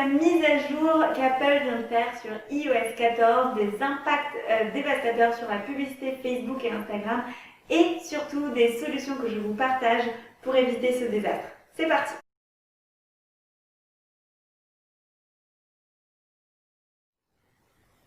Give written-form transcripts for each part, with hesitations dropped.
la mise à jour qu'Apple vient de faire sur iOS 14, des impacts dévastateurs sur la publicité Facebook et Instagram et surtout des solutions que je vous partage pour éviter ce désastre. C'est parti!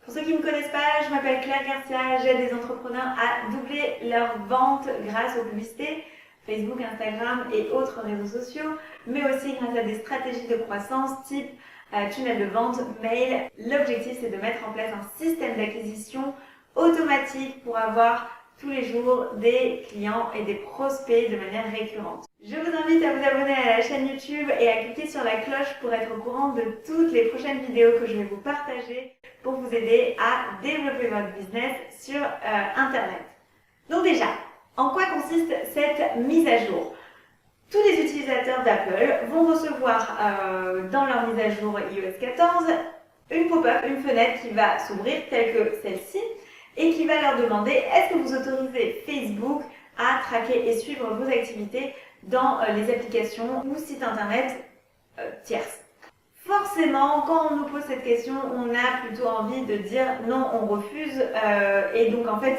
Pour ceux qui ne me connaissent pas, je m'appelle Claire Garcia, j'aide des entrepreneurs à doubler leurs ventes grâce aux publicités, Facebook, Instagram et autres réseaux sociaux, mais aussi grâce à des stratégies de croissance type tunnel de vente, mail. L'objectif, c'est de mettre en place un système d'acquisition automatique pour avoir tous les jours des clients et des prospects de manière récurrente. Je vous invite à vous abonner à la chaîne YouTube et à cliquer sur la cloche pour être au courant de toutes les prochaines vidéos que je vais vous partager pour vous aider à développer votre business sur Internet. Donc déjà, en quoi consiste cette mise à jour? Tous les utilisateurs d'Apple vont recevoir dans leur mise à jour iOS 14 une pop-up, une fenêtre qui va s'ouvrir telle que celle-ci et qui va leur demander est-ce que vous autorisez Facebook à traquer et suivre vos activités dans les applications ou sites internet tierces. Forcément, quand on nous pose cette question, on a plutôt envie de dire non, on refuse. Et donc en fait,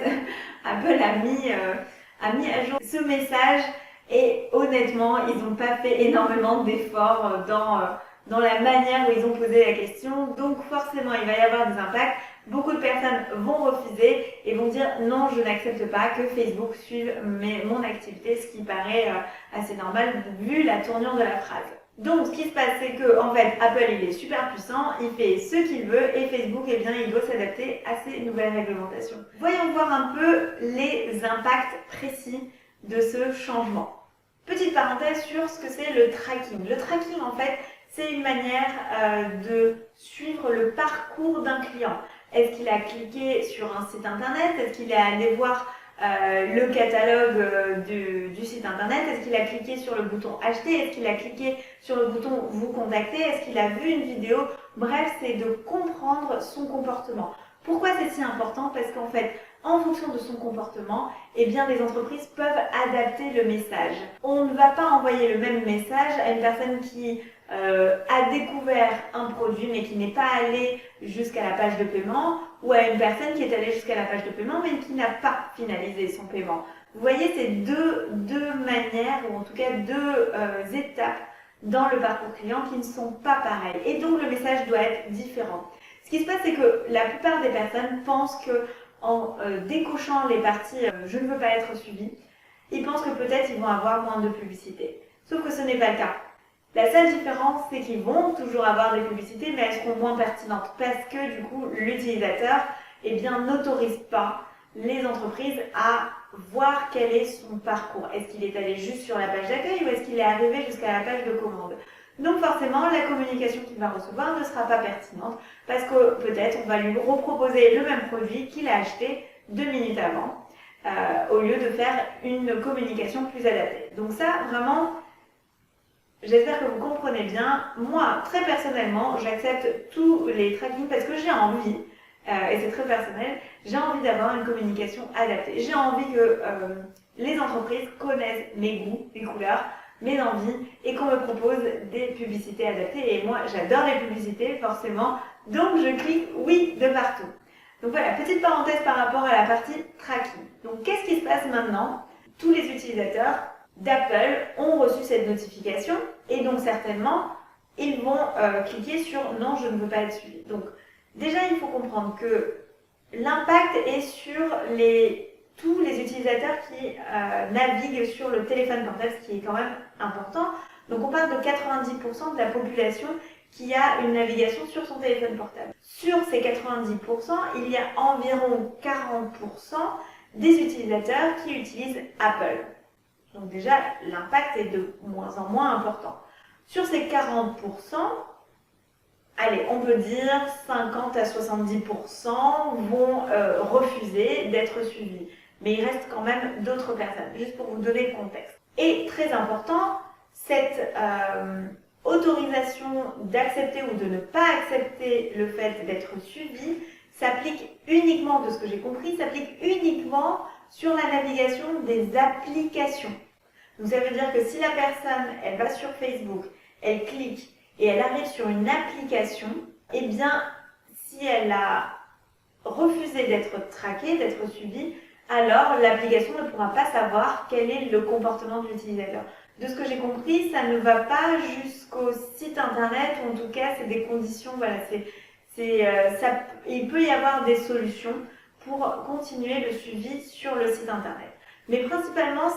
Apple a mis à jour ce message et honnêtement, ils n'ont pas fait énormément d'efforts dans la manière où ils ont posé la question. Donc forcément, il va y avoir des impacts. Beaucoup de personnes vont refuser et vont dire non, je n'accepte pas que Facebook suive mon activité, ce qui paraît assez normal vu la tournure de la phrase. Donc, ce qui se passe, c'est que, en fait, Apple, il est super puissant, il fait ce qu'il veut, et Facebook, eh bien, il doit s'adapter à ces nouvelles réglementations. Voyons voir un peu les impacts précis de ce changement. Petite parenthèse sur ce que c'est le tracking. Le tracking, en fait, c'est une manière de suivre le parcours d'un client. Est-ce qu'il a cliqué sur un site internet? Est-ce qu'il est allé voir le catalogue du site internet? Est-ce qu'il a cliqué sur le bouton acheter? Est-ce qu'il a cliqué sur le bouton vous contacter? Est-ce qu'il a vu une vidéo? Bref, c'est de comprendre son comportement. Pourquoi c'est si important? Parce qu'en fait, en fonction de son comportement, eh bien, les entreprises peuvent adapter le message. On ne va pas envoyer le même message à une personne qui a découvert un produit mais qui n'est pas allé jusqu'à la page de paiement ou à une personne qui est allée jusqu'à la page de paiement mais qui n'a pas finalisé son paiement. Vous voyez, c'est deux manières ou en tout cas deux étapes dans le parcours client qui ne sont pas pareilles et donc le message doit être différent. Ce qui se passe, c'est que la plupart des personnes pensent que en décochant les parties je ne veux pas être suivi, ils pensent que peut-être ils vont avoir moins de publicité. Sauf que ce n'est pas le cas. La seule différence, c'est qu'ils vont toujours avoir des publicités, mais elles seront moins pertinentes parce que du coup, l'utilisateur n'autorise pas les entreprises à voir quel est son parcours. Est-ce qu'il est allé juste sur la page d'accueil ou est-ce qu'il est arrivé jusqu'à la page de commande? Donc forcément, la communication qu'il va recevoir ne sera pas pertinente parce que peut-être on va lui reproposer le même produit qu'il a acheté 2 minutes avant au lieu de faire une communication plus adaptée. Donc ça, vraiment, j'espère que vous comprenez bien. Moi, très personnellement, j'accepte tous les trackings parce que j'ai envie, et c'est très personnel, j'ai envie d'avoir une communication adaptée. J'ai envie que les entreprises connaissent mes goûts, mes couleurs, mes envies et qu'on me propose des publicités adaptées. Et moi, j'adore les publicités, forcément, donc je clique oui de partout. Donc voilà, petite parenthèse par rapport à la partie tracking. Donc qu'est-ce qui se passe maintenant? Tous les utilisateurs d'Apple ont reçu cette notification et donc certainement, ils vont cliquer sur non, je ne veux pas être suivi. Donc déjà, il faut comprendre que l'impact est sur tous les utilisateurs qui naviguent sur le téléphone portable, ce qui est quand même important. Donc on parle de 90% de la population qui a une navigation sur son téléphone portable. Sur ces 90%, il y a environ 40% des utilisateurs qui utilisent Apple. Donc déjà, l'impact est de moins en moins important. Sur ces 40%, allez, on peut dire 50 à 70% vont refuser d'être suivis. Mais il reste quand même d'autres personnes, juste pour vous donner le contexte. Et très important, cette autorisation d'accepter ou de ne pas accepter le fait d'être suivi s'applique uniquement, de ce que j'ai compris, s'applique uniquement sur la navigation des applications. Donc ça veut dire que si la personne, elle va sur Facebook, elle clique et elle arrive sur une application, eh bien, si elle a refusé d'être traquée, d'être suivie, alors l'application ne pourra pas savoir quel est le comportement de l'utilisateur. De ce que j'ai compris, ça ne va pas jusqu'au site internet, ou en tout cas, c'est des conditions, voilà, il peut y avoir des solutions pour continuer le suivi sur le site internet. Mais principalement,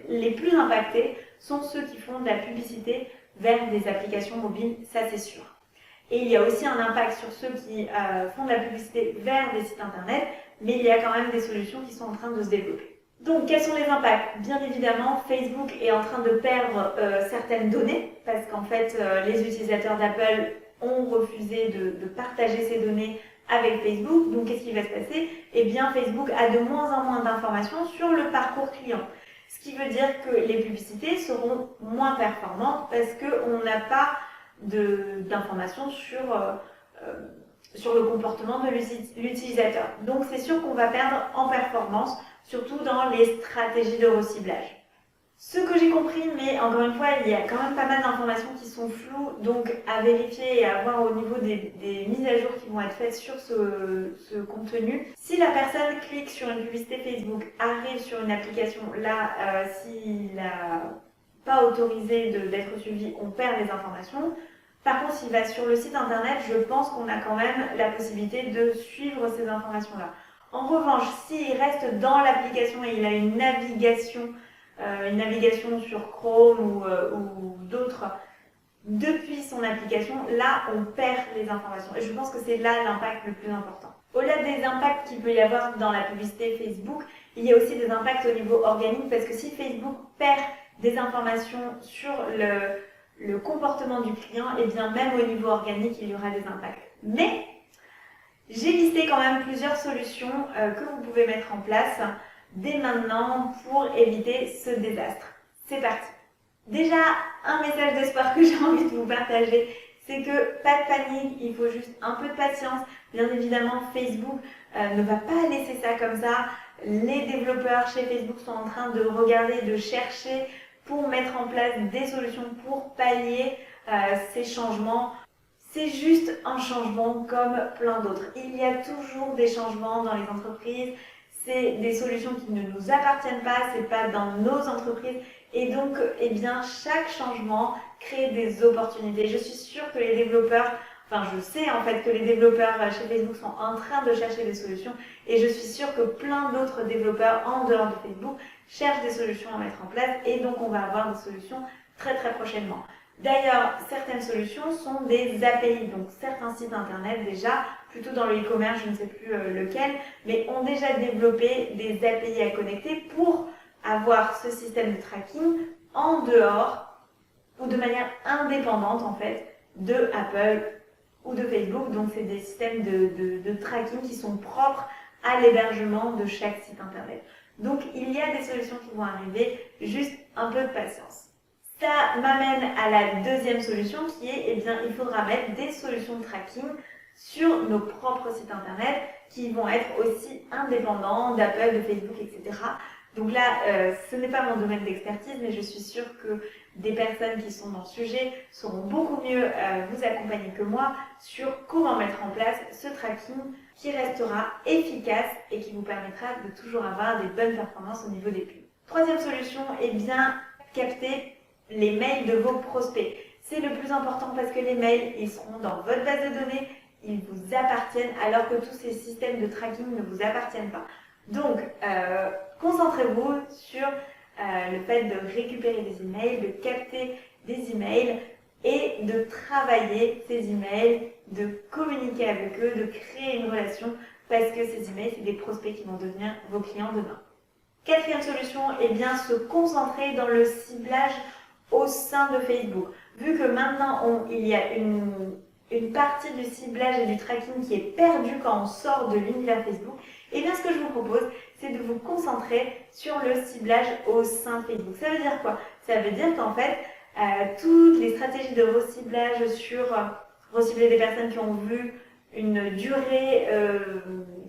les plus impactés sont ceux qui font de la publicité vers des applications mobiles, ça c'est sûr. Et il y a aussi un impact sur ceux qui font de la publicité vers des sites internet, mais il y a quand même des solutions qui sont en train de se développer. Donc, quels sont les impacts? Bien évidemment, Facebook est en train de perdre certaines données, parce qu'en fait, les utilisateurs d'Apple ont refusé de partager ces données avec Facebook. Donc, qu'est-ce qui va se passer? Eh bien, Facebook a de moins en moins d'informations sur le parcours client. Ce qui veut dire que les publicités seront moins performantes parce qu'on n'a pas d'informations sur le comportement de l'utilisateur. Donc, c'est sûr qu'on va perdre en performance, surtout dans les stratégies de reciblage. Ce que j'ai compris, mais encore une fois, il y a quand même pas mal d'informations qui sont floues, donc à vérifier et à voir au niveau des mises à jour qui vont être faites sur ce contenu. Si la personne clique sur une publicité Facebook, arrive sur une application, là, s'il n'a pas autorisé d'être suivi, on perd les informations. Par contre, s'il va sur le site internet, je pense qu'on a quand même la possibilité de suivre ces informations-là. En revanche, s'il reste dans l'application et il a une navigation sur Chrome ou d'autres depuis son application, là on perd les informations. Et je pense que c'est là l'impact le plus important. Au-delà des impacts qu'il peut y avoir dans la publicité Facebook, il y a aussi des impacts au niveau organique parce que si Facebook perd des informations sur le comportement du client, et bien même au niveau organique, il y aura des impacts. Mais j'ai listé quand même plusieurs solutions que vous pouvez mettre en place dès maintenant pour éviter ce désastre. C'est parti. Déjà, un message d'espoir que j'ai envie de vous partager, c'est que pas de panique, il faut juste un peu de patience. Bien évidemment, Facebook ne va pas laisser ça comme ça. Les développeurs chez Facebook sont en train de regarder, de chercher pour mettre en place des solutions pour pallier ces changements. C'est juste un changement comme plein d'autres. Il y a toujours des changements dans les entreprises. C'est des solutions qui ne nous appartiennent pas, c'est pas dans nos entreprises. Et donc, eh bien, chaque changement crée des opportunités. Je suis sûre que les développeurs, je sais en fait que les développeurs chez Facebook sont en train de chercher des solutions. Et je suis sûre que plein d'autres développeurs en dehors de Facebook cherchent des solutions à mettre en place. Et donc, on va avoir des solutions très très prochainement. D'ailleurs, certaines solutions sont des API, donc certains sites internet déjà, plutôt dans le e-commerce, je ne sais plus lequel, mais ont déjà développé des API à connecter pour avoir ce système de tracking en dehors ou de manière indépendante en fait de Apple ou de Facebook. Donc c'est des systèmes de tracking qui sont propres à l'hébergement de chaque site internet. Donc il y a des solutions qui vont arriver, juste un peu de patience. Ça m'amène à la deuxième solution qui est, eh bien, il faudra mettre des solutions de tracking sur nos propres sites internet qui vont être aussi indépendants d'Apple, de Facebook, etc. Donc là, ce n'est pas mon domaine d'expertise, mais je suis sûre que des personnes qui sont dans le sujet sauront beaucoup mieux vous accompagner que moi sur comment mettre en place ce tracking qui restera efficace et qui vous permettra de toujours avoir des bonnes performances au niveau des pubs. Troisième solution, eh bien, capter les mails de vos prospects. C'est le plus important parce que les mails, ils seront dans votre base de données, ils vous appartiennent alors que tous ces systèmes de tracking ne vous appartiennent pas. Donc, concentrez-vous sur le fait de récupérer des emails, de capter des emails et de travailler ces emails, de communiquer avec eux, de créer une relation parce que ces emails, c'est des prospects qui vont devenir vos clients demain. Quatrième solution, eh bien, se concentrer dans le ciblage au sein de Facebook. Vu que maintenant, il y a une partie du ciblage et du tracking qui est perdue quand on sort de l'univers Facebook, et bien ce que je vous propose, c'est de vous concentrer sur le ciblage au sein de Facebook. Ça veut dire quoi? Ça veut dire qu'en fait, toutes les stratégies de reciblage sur recibler des personnes qui ont vu une durée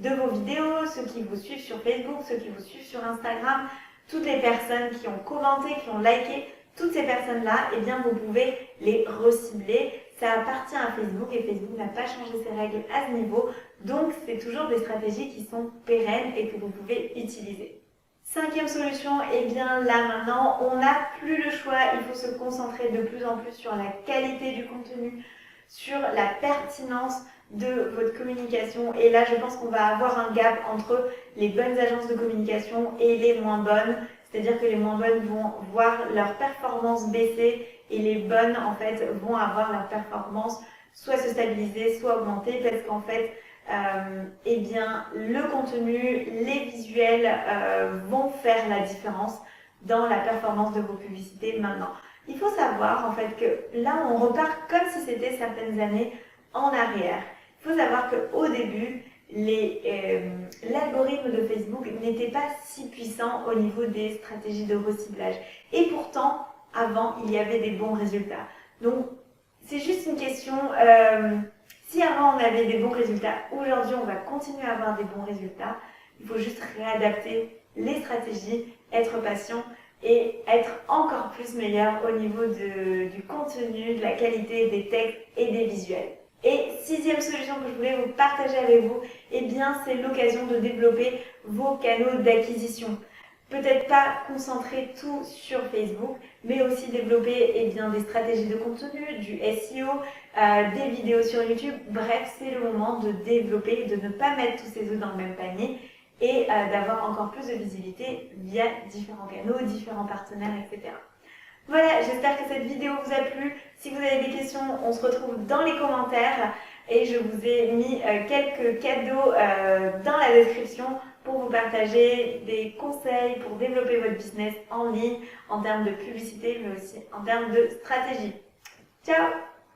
de vos vidéos, ceux qui vous suivent sur Facebook, ceux qui vous suivent sur Instagram, toutes les personnes qui ont commenté, qui ont liké, toutes ces personnes-là, eh bien, vous pouvez les recibler. ça appartient à Facebook et Facebook n'a pas changé ses règles à ce niveau. Donc, c'est toujours des stratégies qui sont pérennes et que vous pouvez utiliser. Cinquième solution, eh bien là maintenant, on n'a plus le choix, il faut se concentrer de plus en plus sur la qualité du contenu, sur la pertinence de votre communication. Et là, je pense qu'on va avoir un gap entre les bonnes agences de communication et les moins bonnes. C'est-à-dire que les moins bonnes vont voir leur performance baisser et les bonnes, en fait, vont avoir leur performance soit se stabiliser, soit augmenter parce qu'en fait, eh bien, le contenu, les visuels vont faire la différence dans la performance de vos publicités maintenant. Il faut savoir en fait que là, on repart comme si c'était certaines années en arrière. Il faut savoir qu'au début, l'algorithme de Facebook n'était pas si puissant au niveau des stratégies de reciblage. Et pourtant, avant, il y avait des bons résultats. Donc, c'est juste une question... si avant on avait des bons résultats, aujourd'hui on va continuer à avoir des bons résultats. Il faut juste réadapter les stratégies, être patient et être encore plus meilleur au niveau du contenu, de la qualité des textes et des visuels. Et sixième solution que je voulais vous partager avec vous, eh bien c'est l'occasion de développer vos canaux d'acquisition. Peut-être pas concentrer tout sur Facebook, mais aussi développer eh bien, des stratégies de contenu, du SEO, des vidéos sur YouTube. Bref, c'est le moment de développer, de ne pas mettre tous ses œufs dans le même panier et d'avoir encore plus de visibilité via différents canaux, différents partenaires, etc. Voilà, j'espère que cette vidéo vous a plu. Si vous avez des questions, on se retrouve dans les commentaires et je vous ai mis quelques cadeaux dans la description pour vous partager des conseils pour développer votre business en ligne en termes de publicité mais aussi en termes de stratégie. Ciao!